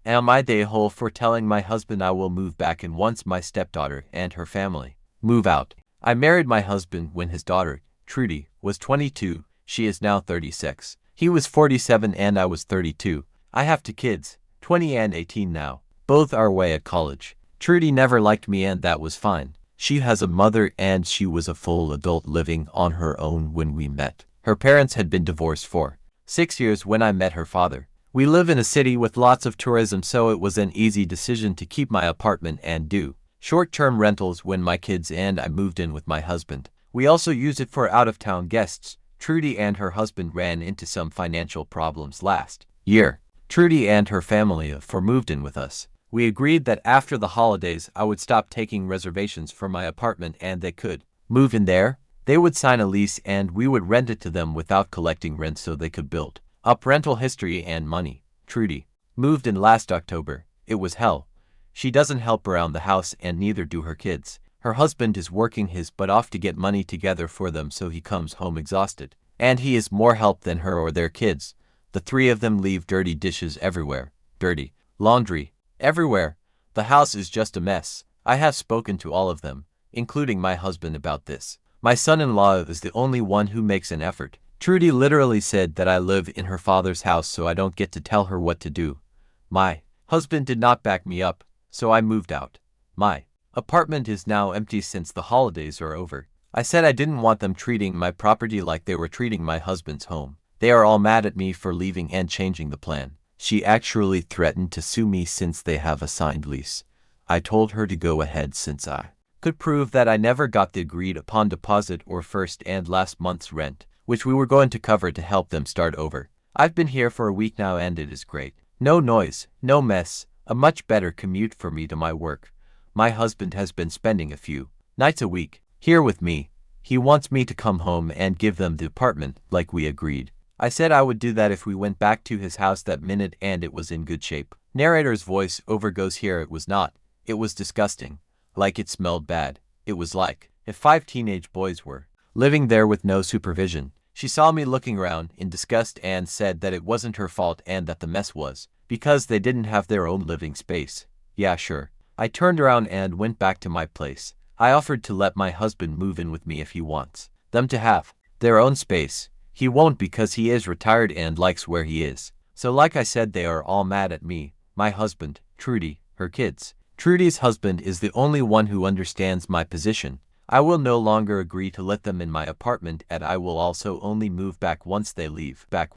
Am I the a-hole for telling my husband I will move back in once my stepdaughter and her family move out? I married my husband when his daughter, Trudy, was 22. She is now 36. He was 47 and I was 32. I have two kids, 20 and 18 now. Both are away at college. Trudy never liked me and that was fine. She has a mother and she was a full adult living on her own when we met. Her parents had been divorced for 6 years when I met her father. We live in a city with lots of tourism, so it was an easy decision to keep my apartment and do short-term rentals when my kids and I moved in with my husband. We also use it for out-of-town guests. Trudy and her husband ran into some financial problems last year. Trudy and her family moved in with us. We agreed that after the holidays I would stop taking reservations for my apartment and they could move in there. They would sign a lease and we would rent it to them without collecting rent so they could build up rental history and money. Trudy moved in last October. It was hell. She doesn't help around the house and neither do her kids. Her husband is working his butt off to get money together for them, so he comes home exhausted. And he is more help than her or their kids. The three of them leave dirty dishes everywhere. Dirty laundry everywhere. The house is just a mess. I have spoken to all of them, including my husband, about this. My son-in-law is the only one who makes an effort. Trudy literally said that I live in her father's house so I don't get to tell her what to do. My husband did not back me up, so I moved out. My apartment is now empty since the holidays are over. I said I didn't want them treating my property like they were treating my husband's home. They are all mad at me for leaving and changing the plan. She actually threatened to sue me since they have a signed lease. I told her to go ahead since I could prove that I never got the agreed upon deposit or first and last month's rent, which we were going to cover to help them start over. I've been here for a week now and it is great. No noise, no mess, a much better commute for me to my work. My husband has been spending a few nights a week here with me. He wants me to come home and give them the apartment like we agreed. I said I would do that if we went back to his house that minute and it was in good shape. Narrator's voice over goes here. It was not. It was disgusting. Like it smelled bad. It was like if 5 teenage boys were living there with no supervision. She saw me looking around in disgust and said that it wasn't her fault and that the mess was because they didn't have their own living space. Yeah, sure. I turned around and went back to my place. I offered to let my husband move in with me if he wants them to have their own space. He won't because he is retired and likes where he is. So like I said, they are all mad at me, my husband, Trudy, her kids. Trudy's husband is the only one who understands my position. I will no longer agree to let them in my apartment and I will also only move back once they leave back.